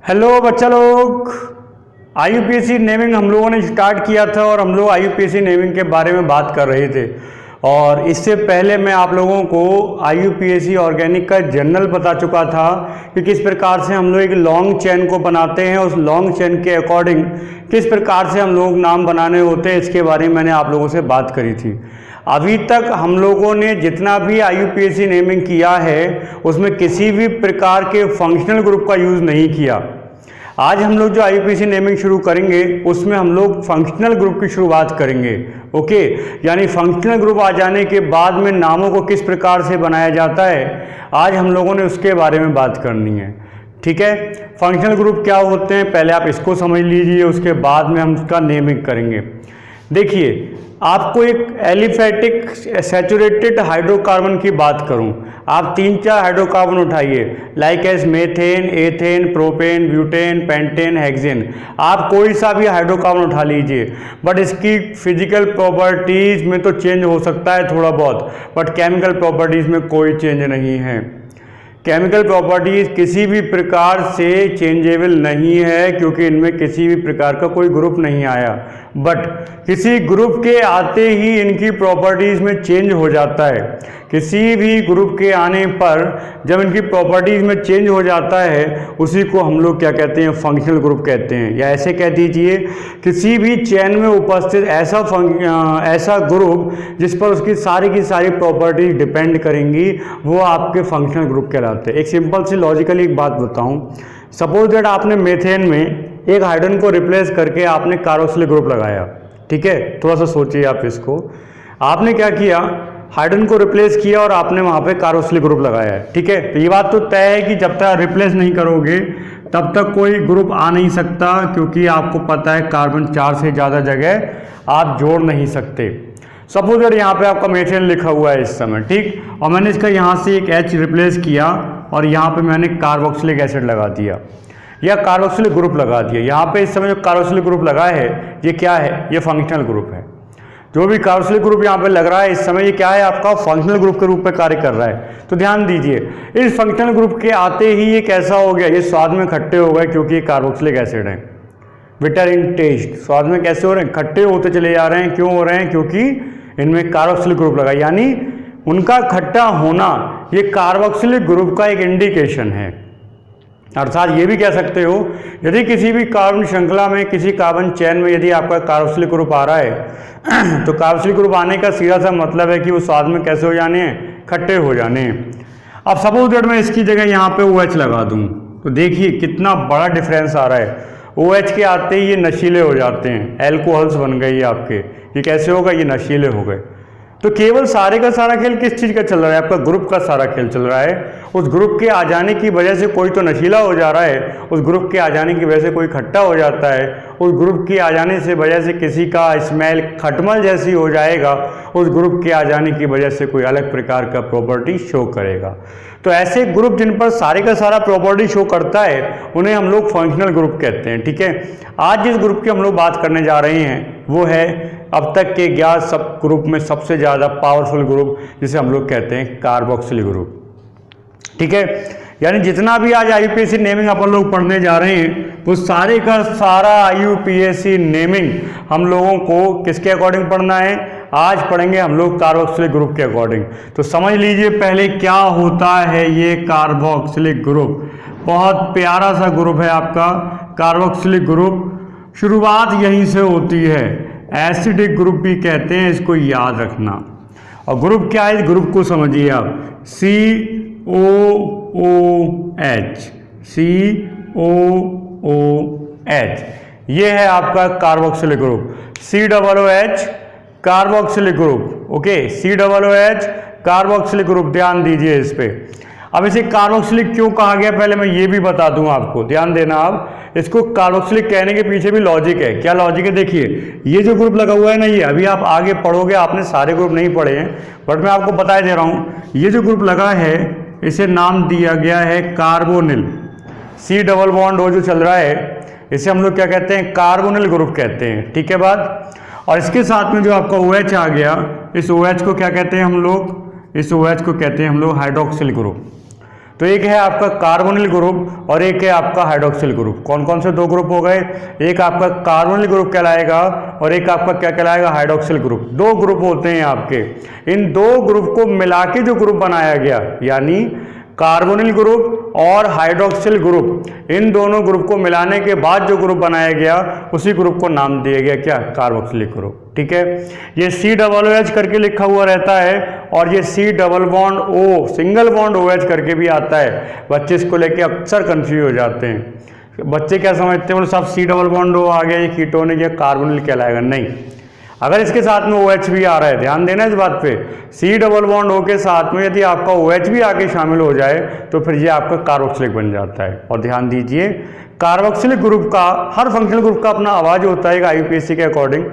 Hello बच्चा लोग, IUPAC naming हम लोगों ने स्टार्ट किया था और हम लोग आईयूपीएसी नेमिंग के बारे में बात कर रहे थे। और इससे पहले मैं आप लोगों को आईयूपीएसी ऑर्गेनिक का जनरल बता चुका था कि किस प्रकार से हम लोग एक लॉन्ग चेन को बनाते हैं, उस लॉन्ग चेन के अकॉर्डिंग किस प्रकार से हम लोग नाम बनाने होते हैं, इसके बारे में मैंने आप लोगों से बात करी थी। अभी तक हम लोगों ने जितना भी आईयूपीएसी नेमिंग किया है उसमें किसी भी प्रकार के फंक्शनल ग्रुप का यूज़ नहीं किया। आज हम लोग जो आईयूपीएसी नेमिंग शुरू करेंगे उसमें हम लोग फंक्शनल ग्रुप की शुरुआत करेंगे। ओके, यानी फंक्शनल ग्रुप आ जाने के बाद में नामों को किस प्रकार से बनाया जाता है, आज हम लोगों ने उसके बारे में बात करनी है। ठीक है, फंक्शनल ग्रुप क्या होते हैं पहले आप इसको समझ लीजिए, उसके बाद में हम उसका नेमिंग करेंगे। देखिए, आपको एक एलिफेटिक सैचुरेटेड हाइड्रोकार्बन की बात करूं, आप 3-4 हाइड्रोकार्बन उठाइए, like as methane, ethane, propane, butane, pentane, hexane. आप कोई सा भी हाइड्रोकार्बन उठा लीजिए, बट इसकी फिजिकल प्रॉपर्टीज़ में तो चेंज हो सकता है थोड़ा बहुत, बट केमिकल प्रॉपर्टीज़ में कोई चेंज नहीं है। केमिकल प्रॉपर्टीज़ किसी भी प्रकार से चेंजेबल नहीं है, क्योंकि इनमें किसी भी प्रकार का कोई ग्रुप नहीं आया। बट किसी ग्रुप के आते ही इनकी प्रॉपर्टीज़ में चेंज हो जाता है। किसी भी ग्रुप के आने पर जब इनकी प्रॉपर्टीज़ में चेंज हो जाता है, उसी को हम लोग क्या कहते हैं, फंक्शनल ग्रुप कहते हैं। या ऐसे कह दीजिए, किसी भी चेन में उपस्थित ऐसा ग्रुप जिस पर उसकी की सारी प्रॉपर्टीज डिपेंड करेंगी, वो आपके फंक्शनल ग्रुप कहलाते हैं। एक सिंपल सी लॉजिकली एक बात बताऊं, सपोज दैट आपने मेथेन में एक हाइड्रोजन को रिप्लेस करके आपने कार्बोक्सिलिक ग्रुप लगाया। ठीक है, थोड़ा सा सोचिए आप इसको, आपने क्या किया, हाइड्रोजन को रिप्लेस किया और आपने वहाँ पे कार्बोक्सिलिक ग्रुप लगाया है। ठीक है, तो ये बात तो तय है कि जब तक रिप्लेस नहीं करोगे तब तक कोई ग्रुप आ नहीं सकता, क्योंकि आपको पता है कार्बन 4 से ज़्यादा जगह आप जोड़ नहीं सकते। सपोज दैट यहाँ पे आपका मेथेन लिखा हुआ है इस समय, ठीक, और मैंने इसका यहाँ से एक H रिप्लेस किया और यहाँ पे मैंने कार्बोक्सिलिक एसिड लगा दिया या कार्बोक्सिलिक ग्रुप लगा दिया। यहाँ पे इस समय जो कार्बोक्सिलिक ग्रुप लगा है ये क्या है, ये फंक्शनल ग्रुप है। जो भी कार्बोक्सिलिक ग्रुप यहाँ पे लग रहा है इस समय, ये क्या है, आपका फंक्शनल ग्रुप के रूप में कार्य कर रहा है। तो ध्यान दीजिए, इस फंक्शनल ग्रुप के आते ही ये कैसा हो गया, ये स्वाद में खट्टे हो गए, क्योंकि ये कार्बोक्सिलिक एसिड है। बिटर इन टेस्ट, स्वाद में कैसे हो रहे हैं, खट्टे होते चले जा रहे हैं। क्यों हो रहे हैं, क्योंकि इनमें कार्बोक्सिलिक ग्रुप लगा, यानी उनका खट्टा होना ये कार्बोक्सिलिक ग्रुप का एक इंडिकेशन है। अर्थात ये भी कह सकते हो, यदि किसी भी कार्बन श्रृंखला में, किसी कार्बन चेन में यदि आपका कार्बोक्सिलिक ग्रुप आ रहा है तो कार्बोक्सिलिक ग्रुप आने का सीधा सा मतलब है कि वो स्वाद में कैसे हो जाने हैं, खट्टे हो जाने हैं। अब सपोज दैट मैं इसकी जगह यहाँ पे OH लगा दूँ, तो देखिए कितना बड़ा डिफरेंस आ रहा है। OH के आते ही ये नशीले हो जाते हैं, एल्कोहल्स बन गए ये आपके। ये कैसे होगा, ये नशीले हो गए। तो केवल सारे का सारा खेल किस चीज़ का चल रहा है, आपका ग्रुप का सारा खेल चल रहा है। उस ग्रुप के आ जाने की वजह से कोई तो नशीला हो जा रहा है, उस ग्रुप के आ जाने की वजह से कोई खट्टा हो जाता है, उस ग्रुप के आ जाने से वजह से किसी का स्मेल खटमल जैसी हो जाएगा, उस ग्रुप के आ जाने की वजह से कोई अलग प्रकार का प्रॉपर्टी शो करेगा। तो ऐसे ग्रुप जिन पर सारे का सारा प्रॉपर्टी शो करता है उन्हें हम लोग फंक्शनल ग्रुप कहते हैं। ठीक है, आज जिस ग्रुप की हम लोग बात करने जा रहे हैं वो है अब तक के ज्ञात सब ग्रुप में सबसे ज़्यादा पावरफुल ग्रुप, जिसे हम लोग कहते हैं कार्बोक्सिलिक ग्रुप। ठीक है, यानी जितना भी आज आईयूपीएसी नेमिंग अपन लोग पढ़ने जा रहे हैं वो सारे का सारा आईयूपीएसी नेमिंग हम लोगों को किसके अकॉर्डिंग पढ़ना है, आज पढ़ेंगे हम लोग कार्बोक्सिलिक ग्रुप के अकॉर्डिंग। तो समझ लीजिए पहले क्या होता है ये कार्बोक्सिलिक ग्रुप। बहुत प्यारा सा ग्रुप है आपका कार्बोक्सिलिक ग्रुप, शुरुआत यहीं से होती है, एसिडिक ग्रुप भी कहते हैं, इसको याद रखना। और ग्रुप क्या है, इस ग्रुप को समझिए आप, COOH, ये है आपका carboxylic group. COOH carboxylic group, okay, COOH carboxylic group, ध्यान दीजिए इस पे। अब इसे कार्बोक्सिलिक क्यों कहा गया पहले मैं ये भी बता दूं आपको, ध्यान देना आप। इसको कार्बोक्सिलिक कहने के पीछे भी लॉजिक है। क्या लॉजिक है, देखिए ये जो ग्रुप लगा हुआ है ना, ये अभी आप आगे पढ़ोगे, आपने सारे ग्रुप नहीं पढ़े हैं बट मैं आपको बता दे रहा हूँ। ये जो ग्रुप लगा है इसे नाम दिया गया है carbonyl. C double bond O जो चल रहा है इसे हम लोग क्या कहते हैं, कार्बोनिल ग्रुप कहते हैं। ठीक है बात। और इसके साथ में जो आपका OH आ गया, इस OH को क्या कहते हैं हम लोग, इस OH को कहते हैं हम लोग हाइड्रोक्सिल ग्रुप। तो एक है आपका कार्बोनिल ग्रुप और एक है आपका हाइड्रोक्सिल ग्रुप। कौन कौन से दो ग्रुप हो गए? एक आपका कार्बोनिल ग्रुप कहलाएगा और एक आपका क्या कहलाएगा? Hydroxyl group. दो ग्रुप होते हैं आपके। इन दो ग्रुप को मिला के जो ग्रुप बनाया गया, यानी कार्बोनिल ग्रुप और हाइड्रोक्सिल ग्रुप, इन दोनों ग्रुप को मिलाने के बाद जो ग्रुप बनाया गया उसी ग्रुप को नाम दिया गया क्या? Carboxylic group. ठीक है, ये COOH करके लिखा हुआ रहता है और ये C double bond O single bond OH करके भी आता है। बच्चे इसको लेके अक्सर कंफ्यूज हो जाते हैं। बच्चे क्या समझते हैं, बोले साहब C डबल बॉन्ड O आ गया, ये कीटोनिक या कार्बोनिल कहलाएगा। नहीं, अगर इसके साथ में OH भी आ रहा है, ध्यान देना इस बात पे, C डबल बॉन्ड O के साथ में यदि आपका OH भी आके शामिल हो जाए तो फिर ये आपका कार्बोक्सिलिक बन जाता है। और ध्यान दीजिए, कार्बोक्सिलिक ग्रुप का, हर फंक्शनल ग्रुप का अपना आवाज़ होता है IUPAC के अकॉर्डिंग।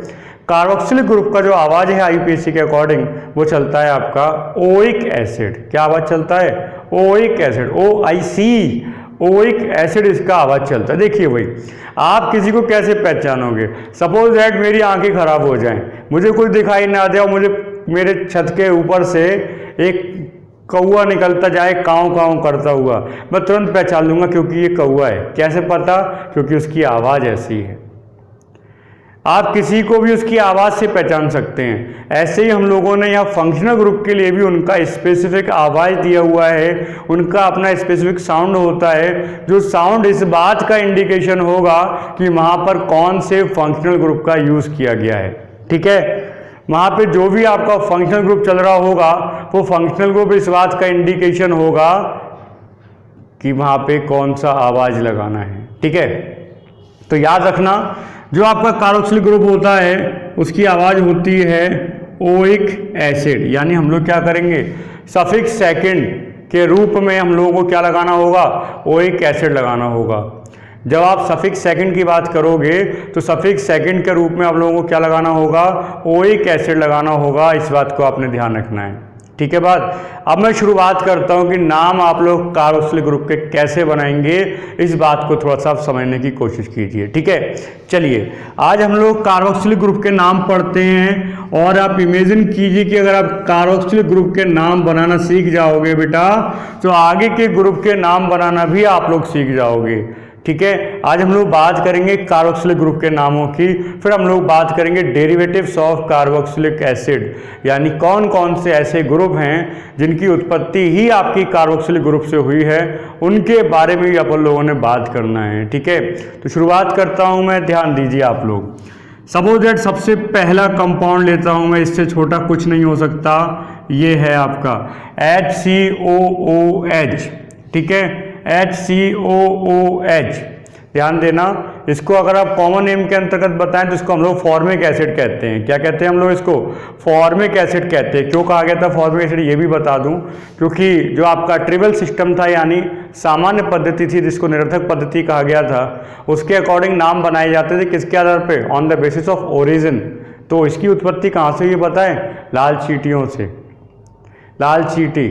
कार्बोक्सिलिक ग्रुप का जो आवाज़ है IUPAC के अकॉर्डिंग वो चलता है आपका ओइक एसिड। क्या आवाज़ चलता है? Oic acid, OIC, oic acid इसका आवाज़ चलता है। देखिए भाई, आप किसी को कैसे पहचानोगे? सपोज दैट मेरी आंखें खराब हो जाएं, मुझे कुछ दिखाई ना दे और मुझे मेरे छत के ऊपर से एक कौवा निकलता जाए काँव काँव करता हुआ, मैं तुरंत पहचान लूँगा क्योंकि ये कौवा है। कैसे पता? क्योंकि उसकी आवाज़ ऐसी है। आप किसी को भी उसकी आवाज़ से पहचान सकते हैं। ऐसे ही हम लोगों ने यहाँ फंक्शनल ग्रुप के लिए भी उनका स्पेसिफिक आवाज़ दिया हुआ है, उनका अपना स्पेसिफिक साउंड होता है, जो साउंड इस बात का इंडिकेशन होगा कि वहाँ पर कौन से फंक्शनल ग्रुप का यूज़ किया गया है। ठीक है, वहाँ पे जो भी आपका फंक्शनल ग्रुप चल रहा होगा वो फंक्शनल ग्रुप इस बात का इंडिकेशन होगा कि वहाँ पे कौन सा आवाज़ लगाना है। ठीक है, तो याद रखना, जो आपका कार्बोक्सिलिक ग्रुप होता है उसकी आवाज़ होती है ओइक एसिड। यानी हम लोग क्या करेंगे, सफिक्स सेकंड के रूप में हम लोगों को क्या लगाना होगा? ओइक एसिड लगाना होगा। जब आप सफिक्स सेकंड की बात करोगे तो सफिक्स सेकंड के रूप में आप लोगों को क्या लगाना होगा? ओइक एसिड लगाना होगा। इस बात को आपने ध्यान रखना है। ठीक है बात। अब मैं शुरुआत करता हूं कि नाम आप लोग कार्बोक्सिलिक ग्रुप के कैसे बनाएंगे, इस बात को थोड़ा सा आप समझने की कोशिश कीजिए। ठीक है, चलिए आज हम लोग कार्बोक्सिलिक ग्रुप के नाम पढ़ते हैं और आप इमेजिन कीजिए कि अगर आप कार्बोक्सिलिक ग्रुप के नाम बनाना सीख जाओगे बेटा, तो आगे के ग्रुप के नाम बनाना भी आप लोग सीख जाओगे। ठीक है, आज हम लोग बात करेंगे कार्बोक्सिलिक ग्रुप के नामों की, फिर हम लोग बात करेंगे डेरिवेटिव्स ऑफ कार्बोक्सिलिक एसिड, यानी कौन कौन से ऐसे ग्रुप हैं जिनकी उत्पत्ति ही आपकी कार्बोक्सिलिक ग्रुप से हुई है, उनके बारे में भी अपन लोगों ने बात करना है। ठीक है, तो शुरुआत करता हूं मैं, ध्यान दीजिए आप लोग। सपोज दैट सबसे पहला कंपाउंड लेता हूं मैं, इससे छोटा कुछ नहीं हो सकता, ये है आपका HCOOH। ठीक है, HCOOH, ध्यान देना। इसको अगर आप कॉमन नेम के अंतर्गत बताएं तो इसको हम लोग फॉर्मिक एसिड कहते हैं। क्या कहते हैं हम लोग इसको? फॉर्मिक एसिड कहते हैं। क्यों कहा गया था फॉर्मिक एसिड, ये भी बता दूं, क्योंकि जो आपका ट्रिबल सिस्टम था, यानी सामान्य पद्धति थी जिसको निरर्थक पद्धति कहा गया था, उसके अकॉर्डिंग नाम बनाए जाते थे। किसके आधार पे? On the basis of origin. तो इसकी उत्पत्ति कहाँ से, ये बताएं? लाल चींटियों से, लाल चींटी।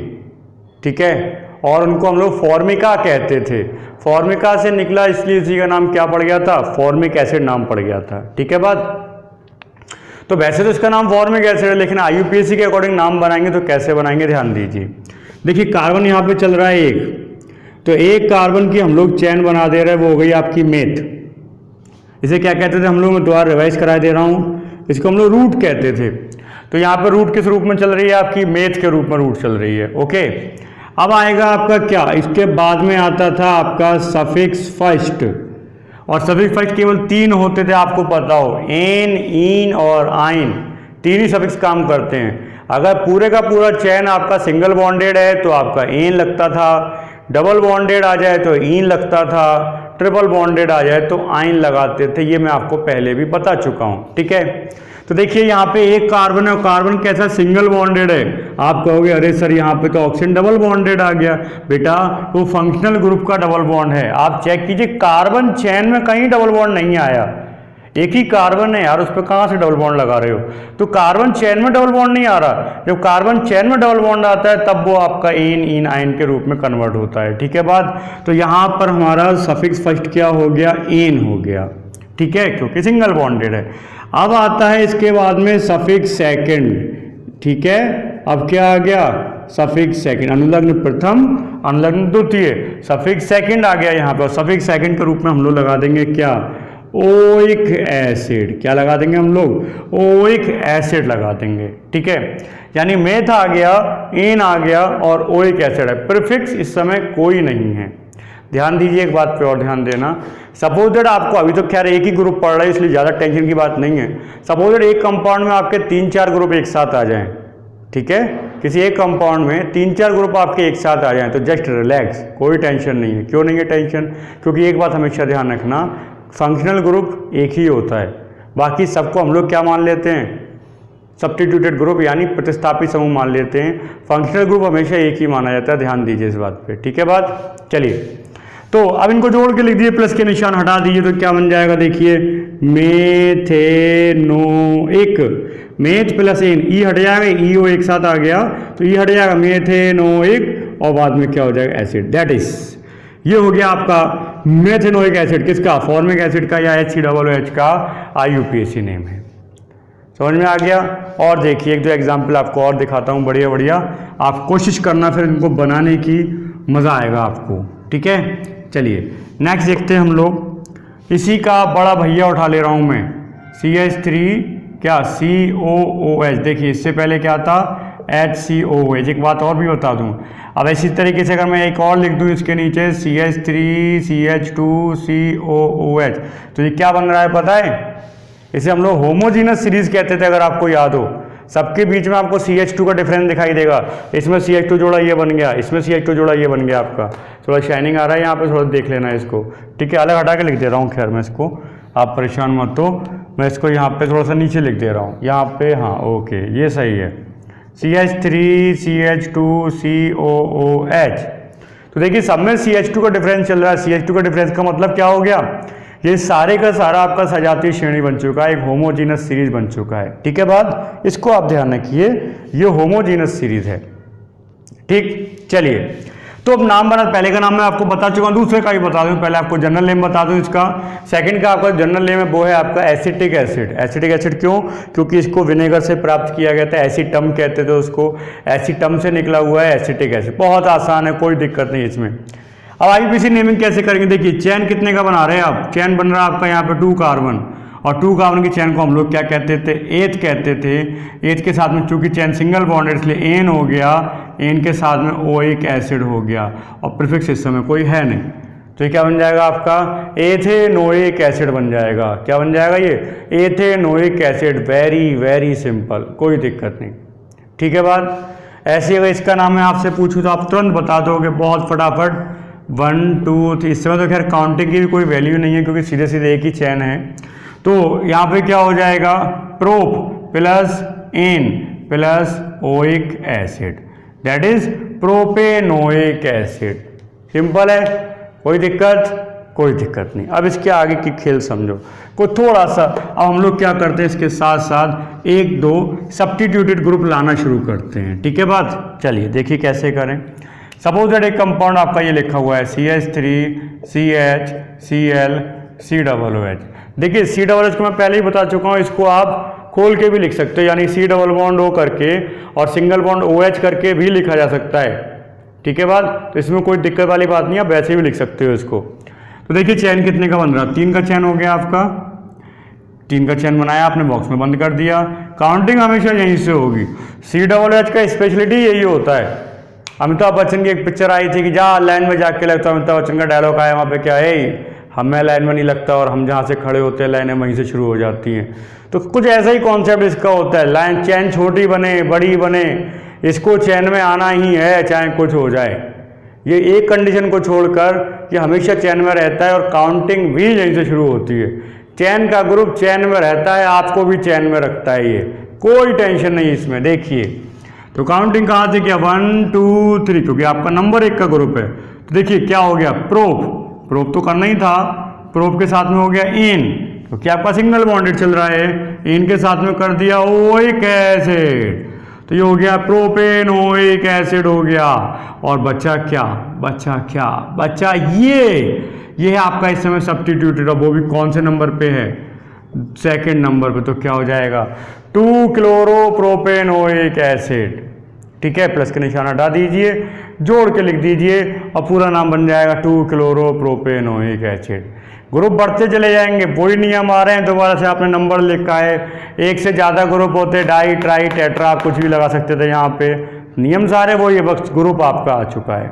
ठीक है, और उनको हम लोग फॉर्मिका कहते थे। फॉर्मिका से निकला, इसलिए इसी का नाम क्या पड़ गया था? फॉर्मिक एसिड नाम पड़ गया था। ठीक है बात। तो वैसे तो इसका नाम फॉर्मिक एसिड है, लेकिन IUPAC के अकॉर्डिंग नाम बनाएंगे तो कैसे बनाएंगे, ध्यान दीजिए। देखिए कार्बन यहाँ पे चल रहा है एक, तो एक कार्बन की हम लोग चैन बना दे रहे हैं, वो हो गई आपकी मेथ। इसे क्या कहते थे हम लोग? मैं दोबारा रिवाइज करा दे रहा हूँ, इसको हम लोग रूट कहते थे। तो यहाँ पर रूट किस रूप में चल रही है? आपकी मेथ के रूप में रूट चल रही है। ओके, अब आएगा आपका क्या, इसके बाद में आता था आपका सफिक्स फर्स्ट, और सफिक्स फर्स्ट केवल 3 होते थे, आपको पता हो, एन, ईन और आइन, 3 ही सफिक्स काम करते हैं। अगर पूरे का पूरा चैन आपका सिंगल बॉन्डेड है तो आपका एन लगता था, डबल बॉन्डेड आ जाए तो ईन लगता था, ट्रिपल बॉन्डेड आ जाए तो आइन लगाते थे। ये मैं आपको पहले भी बता चुका हूँ। ठीक है, तो देखिए यहाँ पे एक कार्बन है और कार्बन कैसा? सिंगल बॉन्डेड है। आप कहोगे अरे सर यहाँ पे तो ऑक्सीजन डबल बॉन्डेड आ गया। बेटा वो फंक्शनल ग्रुप का डबल बॉन्ड है। आप चेक कीजिए, कार्बन चैन में कहीं डबल बॉन्ड नहीं आया, एक ही कार्बन है यार, उस पर कहाँ से डबल बॉन्ड लगा रहे हो? तो कार्बन चैन में डबल बॉन्ड नहीं आ रहा। जब कार्बन चैन में डबल बॉन्ड आता है तब वो आपका एन, ईन, आइन के रूप में कन्वर्ट होता है। ठीक है बात। तो यहाँ पर हमारा सफिक्स फर्स्ट क्या हो गया? एन हो गया। ठीक है, क्योंकि सिंगल बॉन्डेड है। अब आता है इसके बाद में सफिक्स सेकंड। ठीक है, अब क्या आ गया? सफिक्स सेकंड, अनुलग्न प्रथम, अनुलग्न द्वितीय, सफिक्स सेकंड आ गया यहाँ पे, और सफिक्स सेकंड के रूप में हम लोग लगा देंगे क्या, ओइक एसिड। क्या लगा देंगे हम लोग, ओइक एसिड लगा देंगे, ठीक है। यानी मेथ आ गया, एन आ गया और ओइक एसिड है। प्रीफिक्स इस समय कोई नहीं है। ध्यान दीजिए एक बात पे और ध्यान देना, सपोज आपको अभी तो खैर एक ही ग्रुप पढ़ रहा है इसलिए ज़्यादा टेंशन की बात नहीं है। सपोज एक कंपाउंड में आपके 3-4 ग्रुप एक साथ आ जाएं, ठीक है, किसी एक कंपाउंड में 3-4 ग्रुप आपके एक साथ आ जाएं तो जस्ट रिलैक्स, कोई टेंशन नहीं है। क्यों नहीं है टेंशन, क्योंकि एक बात हमेशा ध्यान रखना, फंक्शनल ग्रुप एक ही होता है, बाकी सबको हम लोग क्या मान लेते हैं, सब्स्टिट्यूटेड ग्रुप यानी प्रतिस्थापित समूह मान लेते हैं। फंक्शनल ग्रुप हमेशा एक ही माना जाता है, ध्यान दीजिए इस बात पे, ठीक है बात। चलिए तो अब इनको जोड़ के लिख दिए, प्लस के निशान हटा दीजिए तो क्या बन जाएगा, देखिए मेथेनोइक, मेथ प्लस एन, ई हट जाएगा, ई ओ एक साथ आ गया तो ई हट जाएगा, मेथेनोइक, और बाद में क्या हो जाएगा, एसिड। दैट इज, ये हो गया आपका मेथेनोइक एसिड, किसका, फॉर्मिक एसिड का या HCOOH का IUPAC नेम है। समझ में आ गया। और देखिए एक दो एग्जाम्पल आपको और दिखाता हूँ, बढ़िया बढ़िया, आप कोशिश करना फिर इनको बनाने की, मज़ा आएगा आपको, ठीक है। चलिए नेक्स्ट देखते हैं हम लोग, इसी का बड़ा भैया उठा ले रहा हूँ मैं, CH3 क्या, COOH। देखिए इससे पहले क्या था, HCOOH। एक बात और भी बता दूँ, अब इसी तरीके से अगर मैं एक और लिख दूँ इसके नीचे CH3 CH2 COOH, तो ये क्या बन रहा है पता है, इसे हम लोग होमोजीनस सीरीज कहते थे, अगर आपको याद हो। सबके बीच में आपको CH2 का डिफरेंस दिखाई देगा, इसमें CH2 जोड़ा ये बन गया, इसमें CH2 जोड़ा ये बन गया आपका। थोड़ा शाइनिंग आ रहा है यहाँ पे, थोड़ा देख लेना इसको, ठीक है। अलग हटा के लिख दे रहा हूँ, खैर मैं इसको, आप परेशान मत हो, मैं इसको यहाँ पे थोड़ा सा नीचे लिख दे रहा हूँ, यहाँ पे, हाँ ओके ये सही है, CH3 CH2 COOH। तो देखिए सब में CH2 का डिफरेंस चल रहा है। CH2 का डिफरेंस का मतलब क्या हो गया, ये सारे का सारा आपका सजातीय श्रेणी बन चुका है, एक होमोजीनस सीरीज बन चुका है, ठीक है बात। इसको आप ध्यान रखिए, ये होमोजीनस सीरीज है, ठीक। चलिए तो अब नाम बना, पहले का नाम मैं आपको बता चुका हूँ, दूसरे का भी बता दूँ, पहले आपको जनरल नेम बता दूँ इसका। सेकंड का आपका जनरल नेम है वो है आपका एसिटिक एसिड। एसिटिक एसिड क्यों, क्योंकि इसको विनेगर से प्राप्त किया गया था, एसिटम कहते थे उसको, एसिटम से निकला हुआ है एसिटिक एसिड। बहुत आसान है, कोई दिक्कत नहीं इसमें। अब IUPAC नेमिंग कैसे करेंगे, देखिए चैन कितने का बना रहे हैं आप, चैन बन रहा है आपका यहाँ पे 2 कार्बन, और 2 कार्बन की चैन को हम लोग क्या कहते थे, एथ कहते थे। एथ के साथ में चूंकि चैन सिंगल बॉन्ड है इसलिए एन हो गया, एन के साथ में ओइक एसिड हो गया, और प्रीफिक्स इस समय कोई है नहीं, तो ये क्या बन जाएगा आपका, एथेनोइक एसिड बन जाएगा। क्या बन जाएगा ये, ethanoic acid. Very very simple, कोई दिक्कत नहीं, ठीक है बात। ऐसे अगर इसका नाम मैं आपसे पूछूँ तो आप तुरंत बता दोगे बहुत फटाफट, 1 2 3। इस समय तो खैर काउंटिंग की भी कोई वैल्यू नहीं है क्योंकि सीधे सीधे एक ही चैन है। तो यहाँ पे क्या हो जाएगा, prop plus n plus oic acid, that is propanoic acid. Simple है, कोई दिक्कत नहीं। अब इसके आगे की खेल समझो को थोड़ा सा। अब हम लोग क्या करते हैं, इसके साथ साथ 1-2 सब्स्टिट्यूटेड ग्रुप लाना शुरू करते हैं, ठीक है बात। चलिए देखिए कैसे करें। सपोज दैट एक कंपाउंड आपका ये लिखा हुआ है CH3 CH Cl COOH। देखिए COOH को मैं पहले ही बता चुका हूँ, इसको आप खोल के भी लिख सकते हो, यानी C डबल बॉन्ड O करके और सिंगल बॉन्ड OH करके भी लिखा जा सकता है, ठीक है बात। तो इसमें कोई दिक्कत वाली बात नहीं है, आप वैसे भी लिख सकते हो इसको। तो देखिए चैन कितने का बन रहा है, 3 का चैन हो गया आपका, 3 का चैन बनाया आपने, बॉक्स में बंद कर दिया। काउंटिंग हमेशा यहीं से होगी। COOH का स्पेशलिटी यही होता है। अमिताभ बच्चन की एक पिक्चर आई थी कि जा लाइन में जाके लगता है, अमिताभ बच्चन का डायलॉग आया वहाँ पे क्या है, हमें लाइन में नहीं लगता और हम जहाँ से खड़े होते हैं लाइनें वहीं से शुरू हो जाती हैं। तो कुछ ऐसा ही कॉन्सेप्ट इसका होता है, लाइन चैन छोटी बने बड़ी बने, इसको चैन में आना ही है चाहे कुछ हो जाए। ये एक कंडीशन को छोड़कर ये हमेशा चैन में रहता है और काउंटिंग भी यहीं से शुरू होती है। चैन का ग्रुप चैन में रहता है, आपको भी चैन में रखता है, ये कोई टेंशन नहीं इसमें। देखिए तो काउंटिंग कहाँ से किया, 1 2 3, क्योंकि आपका नंबर 1 का ग्रुप है। तो देखिए क्या हो गया, प्रोप तो करना ही था, प्रोप के साथ में हो गया एन, क्योंकि आपका सिंगल बॉन्डेड चल रहा है, एन के साथ में कर दिया ओइक एसिड, तो ये हो गया प्रोपेनोइक एसिड हो गया। और बच्चा ये है आपका इस समय सब्स्टिट्यूटेड, और वो भी कौन से नंबर पे है, 2nd नंबर पे। तो क्या हो जाएगा, 2 क्लोरोप्रोपेनोइक एसिड, ठीक है, प्लस के निशान हटा दीजिए, जोड़ के लिख दीजिए और पूरा नाम बन जाएगा 2-क्लोरोप्रोपेनोइक एसिड। ग्रुप बढ़ते चले जाएंगे, वही नियम आ रहे हैं, दोबारा से आपने नंबर लिखा है, एक से ज़्यादा ग्रुप होते, डाई ट्राई टेट्रा, आप कुछ भी लगा सकते थे यहाँ पे, नियम सारे वो ये बस ग्रुप आपका आ चुका है।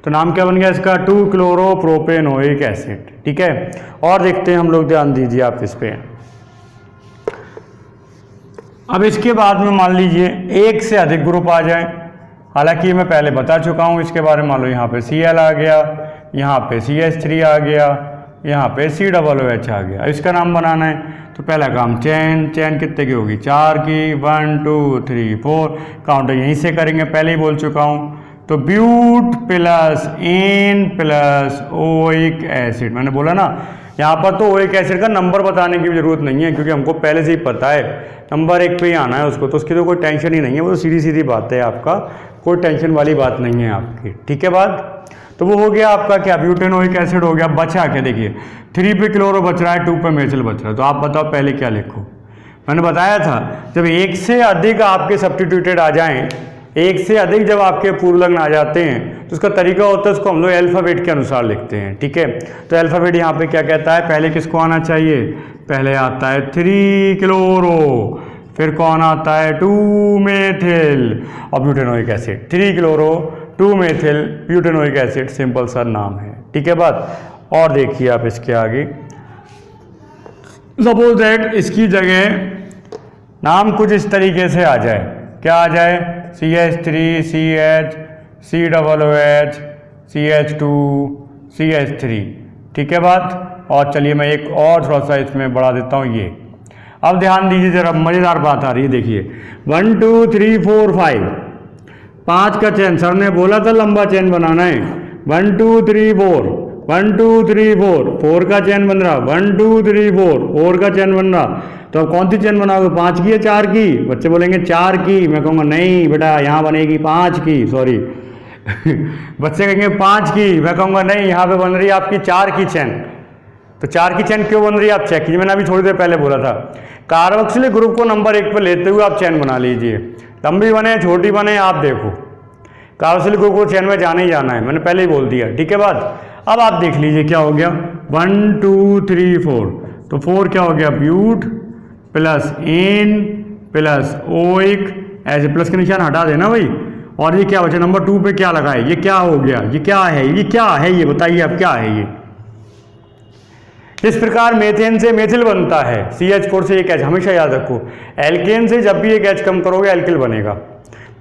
तो नाम क्या बन गया इसका 2-क्लोरोप्रोपेनोइक एसिड, ठीक है। और देखते हैं हम लोग, ध्यान दीजिए आप इस पर। अब इसके बाद में मान लीजिए एक से अधिक ग्रुप आ जाए, हालांकि मैं पहले बता चुका हूँ इसके बारे में। मान लो यहाँ पे Cl आ गया, यहाँ पे CH3 आ गया, यहाँ पे COOH आ गया, इसका नाम बनाना है। तो पहला काम चेन, चेन कितने की होगी 4 की, 1 2 3 4, काउंटर यहीं से करेंगे, पहले ही बोल चुका हूँ। तो but plus n plus oic acid, मैंने बोला ना यहाँ पर तो ओइक एसिड का नंबर बताने की जरूरत नहीं है, क्योंकि हमको पहले से ही पता है नंबर 1 पे ही आना है उसको, तो उसकी तो कोई टेंशन ही नहीं है, वो तो सीधी सीधी बात है, आपका कोई टेंशन वाली बात नहीं है आपकी, ठीक है बात। तो वो हो गया आपका क्या, ब्यूटेनोइक एसिड हो गया। बचा क्या, देखिए 3 पे क्लोरो बच रहा है, 2 पे मेथिल बच रहा है, तो आप बताओ पहले क्या लिखो। मैंने बताया था जब एक से अधिक आपके सब्स्टिट्यूटेड आ जाएं, एक से अधिक जब आपके पूर्व लग्न आ जाते हैं, तो उसका तरीका होता है उसको हम लोग अल्फ़ाबेट के अनुसार लिखते हैं, ठीक है। तो अल्फ़ाबेट यहाँ पे क्या कहता है, पहले किसको आना चाहिए, पहले आता है 3 क्लोरो, फिर कौन आता है 2 मेथिल और butanoic acid, 3 chloro 2 methyl butanoic acid, simple सा नाम है, ठीक है बात। और देखिए आप इसके आगे, सपोज दैट इसकी जगह नाम कुछ इस तरीके से आ जाए, क्या आ जाए, CH3 CH COOH CH2 CH3, ठीक है बात। और चलिए मैं एक और थोड़ा सा इसमें बढ़ा देता हूँ ये। अब ध्यान दीजिए जरा, मज़ेदार बात आ रही है, देखिए 1 2 3 4 5, 5 का चेन, सर ने बोला था लंबा चेन बनाना है, 1 2 3 4, 1 2 3 4, 4 का चेन बन रहा, 1 2 3 4, 4 का चेन बन रहा। तो अब कौन सी चेन बनाओगे, 5 की या 4 की? बच्चे बोलेंगे 4 की, मैं कहूँगा नहीं बेटा यहाँ बनेगी 5 की, सॉरी बच्चे कहेंगे 5 की, मैं कहूँगा नहीं यहाँ पे बन रही है आपकी 4 की चेन। तो 4 की चेन क्यों बन रही है आप चेक कीजिए, मैंने अभी थोड़ी देर पहले बोला था। कार्बोक्सिलिक ग्रुप को नंबर 1 पर लेते हुए आप चेन बना लीजिए, लंबी बने छोटी बने आप देखो, कार्बोक्सिलिक ग्रुप को चेन में जाना ही जाना है, मैंने पहले ही बोल दिया, ठीक है बात। अब आप देख लीजिए क्या हो गया, 1 2 3 4, तो 4 क्या हो गया, but plus n plus oic, ऐसे प्लस के निशान हटा देना भाई। और ये क्या बचा, नंबर 2 पे क्या लगा है, ये क्या हो गया, ये क्या है, ये क्या है, ये बताइए अब क्या है ये। इस प्रकार मेथेन से मेथिल बनता है, CH4 से एक H, हमेशा याद रखो। एल्केन से जब भी एक H कम करोगे एल्किल बनेगा,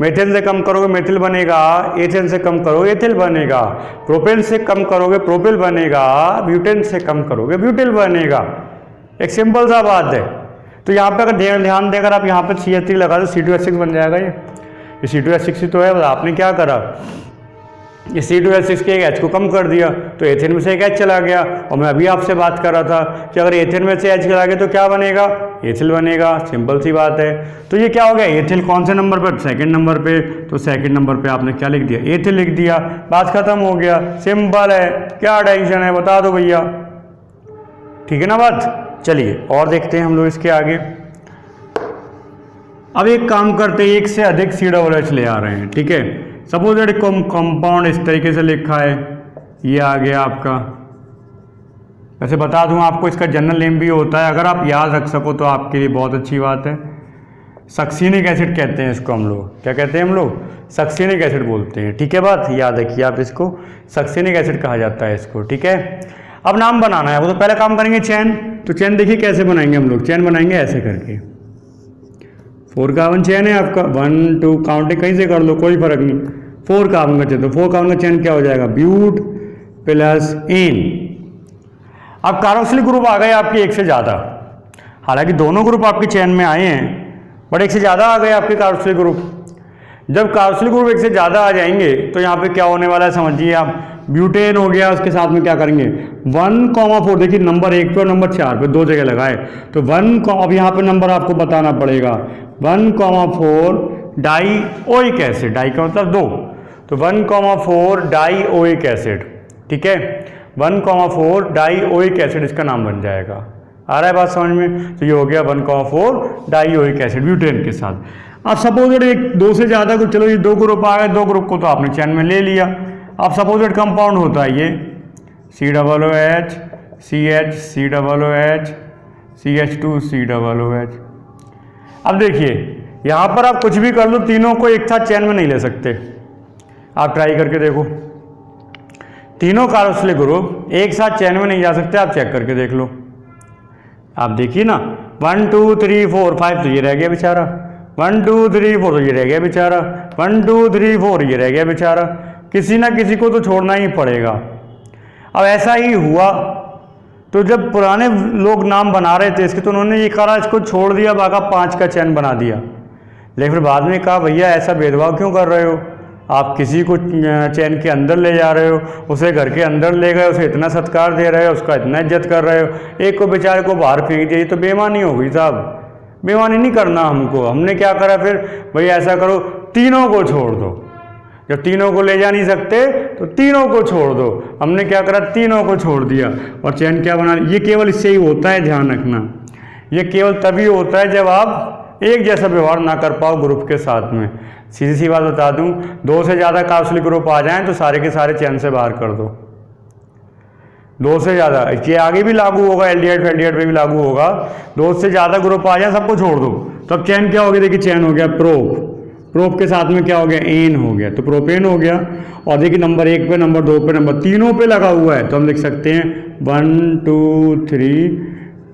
मेथेन से कम करोगे मेथिल बनेगा, एथेन से कम करोगे एथिल बनेगा, प्रोपेन से कम करोगे प्रोपिल बनेगा, ब्यूटेन से कम करोगे ब्यूटिल बनेगा, एक सिंपल सा बात है। तो यहाँ पे अगर ध्यान देकर आप यहाँ पे CH3 लगा दो, C2H6 बन जाएगा। ये C2H6 ही तो है, आपने क्या करा, ये C2H6 के एक H को कम कर दिया, तो एथेन में से एक H चला गया। और मैं अभी आपसे बात कर रहा था कि अगर एथेन में से H चला गया तो क्या बनेगा, एथिल बनेगा, सिंपल सी बात है। तो ये क्या हो गया, एथिल कौन से नंबर पर, सेकंड नंबर पे, तो सेकंड नंबर पे आपने क्या लिख दिया, एथिल लिख दिया, बात खत्म हो गया, सिंपल है, क्या टेंशन है, बता दो भैया, ठीक है ना बात। चलिए और देखते हैं हम लोग इसके आगे। अब एक काम करते हैं, एक से अधिक COOH ले आ रहे हैं, ठीक है। सपोज दैट कंपाउंड इस तरीके से लिखा है, ये आ गया आपका। वैसे बता दूं आपको इसका जनरल नेम भी होता है, अगर आप याद रख सको तो आपके लिए बहुत अच्छी बात है। सक्सिनिक एसिड कहते हैं इसको हम लोग, क्या कहते हैं हम लोग, सक्सिनिक एसिड बोलते हैं, ठीक है बात, याद रखिए आप इसको, सक्सिनिक एसिड कहा जाता है इसको, ठीक है। अब नाम बनाना है, वो तो पहले काम करेंगे चेन। तो चेन देखिए कैसे बनाएंगे हम लोग, चेन बनाएंगे ऐसे करके, 4 कार्बन चेन है आपका, 1 2 काउंटिंग कहीं से कर लो कोई फर्क नहीं, 4 कार्बन का चेन, तो 4 कार्बन का चेन क्या हो जाएगा, ब्यूट प्लस एन। अब कार्बोक्सिलिक ग्रुप आ गए आपके एक से ज़्यादा, हालांकि दोनों ग्रुप आपके चेन में आए हैं, बट एक से ज़्यादा आ गए आपके कार्बोक्सिलिक ग्रुप। जब कार्बोक्सिलिक ग्रुप एक से ज़्यादा आ जाएंगे तो यहाँ पे क्या होने वाला है समझिए आप, ब्यूटेन हो गया, उसके साथ में क्या करेंगे 1,4, देखिए नंबर 1 पे और नंबर 4 पे 2 जगह लगाए, तो 1, अब यहाँ पे नंबर आपको बताना पड़ेगा, 1,4 डाई ओइक एसिड, डाई का मतलब 2, तो 1,4 डाई ओइक एसिड, ठीक है, 1,4 डाई ओइक एसिड इसका नाम बन जाएगा। आ रहा है बात समझ में, तो ये हो गया 1,4 डाई ओइक एसिड ब्यूटेन के साथ। अब सपोज एक दो से ज़्यादा को, चलो ये दो ग्रुप आ गए, दो ग्रुप को तो आपने चैन में ले लिया। अब सपोज कंपाउंड होता है ये COOH CH COOH CH2 COOH। अब देखिए यहाँ पर आप कुछ भी कर लो, तीनों को एक साथ चैन में नहीं ले सकते। आप ट्राई करके देखो, तीनों कार्बोक्सिलिक ग्रुप एक साथ चैन में नहीं जा सकते। आप चेक करके देख लो, आप देखिए ना 1 2 3 4 5 तो ये रह गया बेचारा, 1 2 3 4 तो ये रह गया बेचारा, 1 2 3 4 ये रह गया बेचारा। किसी ना किसी को तो छोड़ना ही पड़ेगा। अब ऐसा ही हुआ, तो जब पुराने लोग नाम बना रहे थे इसके, तो उन्होंने ये कहा इसको छोड़ दिया, बाका 5 का चैन बना दिया। लेकिन फिर बाद में कहा भैया ऐसा भेदभाव क्यों कर रहे हो, आप किसी को चैन के अंदर ले जा रहे हो, उसे घर के अंदर ले गए, उसे इतना सत्कार दे रहे हो, उसका इतना इज्जत कर रहे हो, एक को बेचारे को बाहर फेंक दिया। तो बेईमानी हो गई साहब, बेईमानी नहीं करना हमको। हमने क्या करा फिर, भैया ऐसा करो तीनों को छोड़ दो, जब तीनों को ले जा नहीं सकते तो तीनों को छोड़ दो। हमने क्या करा, तीनों को छोड़ दिया और चैन क्या बना। ये केवल इससे ही होता है, ध्यान रखना, ये केवल तभी होता है जब आप एक जैसा व्यवहार ना कर पाओ ग्रुप के साथ में। सीधी सी बात बता दूं, दो से ज़्यादा कार्बोक्सिलिक ग्रुप आ जाएं तो सारे के सारे चैन से बाहर कर दो। दो से ज़्यादा, ये आगे भी लागू होगा, एल्डिहाइड फेल्डिहाइड पे भी लागू होगा। दो से ज़्यादा ग्रुप आ जाए सबको छोड़ दो, तब चैन क्या हो गया, देखिए चैन हो गया प्रोप, प्रोप के साथ में क्या हो गया, एन हो गया, तो प्रोपेन हो गया। और देखिए नंबर 1 पे, नंबर 2 पे, नंबर तीनों पे लगा हुआ है, तो हम लिख सकते हैं 1 2 3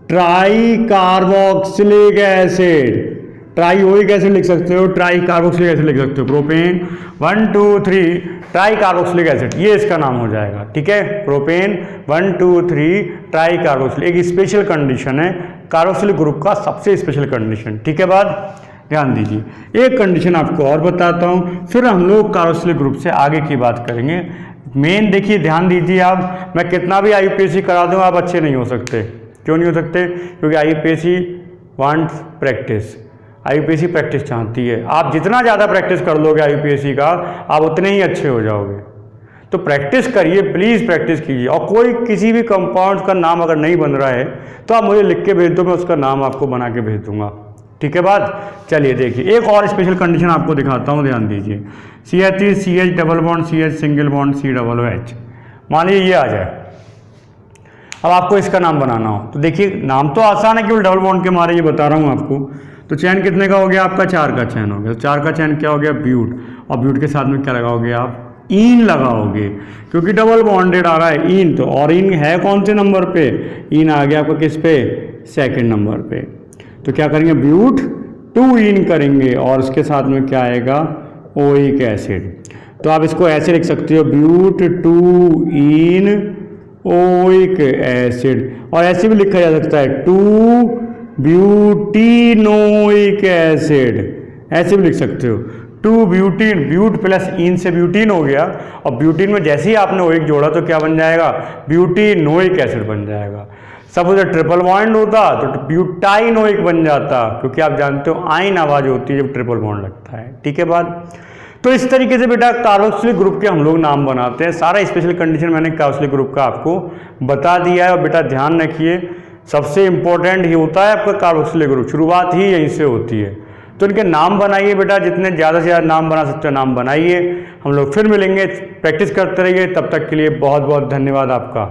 try carboxylic acid. Try oic acid लिख सकते हो, ट्राई कार्बोक्सिलिक एसिड लिख सकते हो, प्रोपेन 1 2 3 ट्राई कार्बोक्सिलिक एसिड, ये इसका नाम हो जाएगा। ठीक है, प्रोपेन 1 2 3 ट्राई कार्बोक्सिलिक, एक स्पेशल कंडीशन है कार्बोक्सिलिक ग्रुप का, सबसे स्पेशल कंडीशन। ठीक है, बात ध्यान दीजिए। एक कंडीशन आपको और बताता हूँ, फिर हम लोग कार्बोक्सिलिक ग्रुप से आगे की बात करेंगे। मेन देखिए, ध्यान दीजिए आप, मैं कितना भी IUPAC करा दूँ आप अच्छे नहीं हो सकते। क्यों नहीं हो सकते, क्योंकि IUPAC wants practice, IUPAC practice चाहती है। आप जितना ज़्यादा प्रैक्टिस कर लोगे IUPAC का, आप उतने ही अच्छे हो जाओगे। तो प्रैक्टिस करिए, प्लीज़ प्रैक्टिस कीजिए। और कोई किसी भी कंपाउंड का नाम अगर नहीं बन रहा है तो आप मुझे लिख के भेज दो, मैं उसका नाम आपको बना के भेज दूंगा। ठीक है बात। चलिए देखिए, एक और स्पेशल कंडीशन आपको दिखाता हूँ, ध्यान दीजिए। CH3 CH double bond CH single bond COOH, मान लीजिए ये आ जाए। अब आपको इसका नाम बनाना हो तो देखिए, नाम तो आसान है, केवल डबल बॉन्ड के मारे ये बता रहा हूँ आपको। तो चैन कितने का हो गया आपका, 4 का चैन हो गया। तो 4 का चैन क्या हो गया, ब्यूट, और ब्यूट के साथ में क्या लगाओगे आप, ईन लगाओगे, क्योंकि डबल बॉन्डेड आ रहा है ईन। तो और ईन है कौन से नंबर पे, ईन आ गया आपका किस पे, 2nd नंबर पे। तो क्या करेंगे, ब्यूट 2 ईन करेंगे और उसके साथ में क्या आएगा, ओइक एसिड। तो आप इसको ऐसे लिख सकते हो, ब्यूट 2 ईन ओइक एसिड, और ऐसे भी लिखा जा सकता है 2 ब्यूटीनोइक एसिड, ऐसे भी लिख सकते हो। 2 ब्यूटीन, ब्यूट प्लस ईन से ब्यूटीन हो गया, और ब्यूटीन में जैसे ही आपने ओइक जोड़ा तो क्या बन जाएगा, ब्यूटीनोइक एसिड बन जाएगा। सब उधर ट्रिपल बॉन्ड होता तो ब्यूटाइनोइक बन जाता, क्योंकि आप जानते हो आइन आवाज होती है जब ट्रिपल बॉन्ड लगता है। ठीक है बात। तो इस तरीके से बेटा कार्बोक्सिलिक ग्रुप के हम लोग नाम बनाते हैं। सारा स्पेशल कंडीशन मैंने कार्बोक्सिलिक ग्रुप का आपको बता दिया है। और बेटा ध्यान रखिए, सबसे इंपॉर्टेंट ही होता है आपका कार्बोक्सिलिक ग्रुप, शुरुआत ही यहीं से होती है। तो इनके नाम बनाइए बेटा, जितने ज़्यादा से ज़्यादा नाम बना सकते हो नाम बनाइए। हम लोग फिर मिलेंगे, प्रैक्टिस करते रहिए। तब तक के लिए बहुत बहुत धन्यवाद आपका।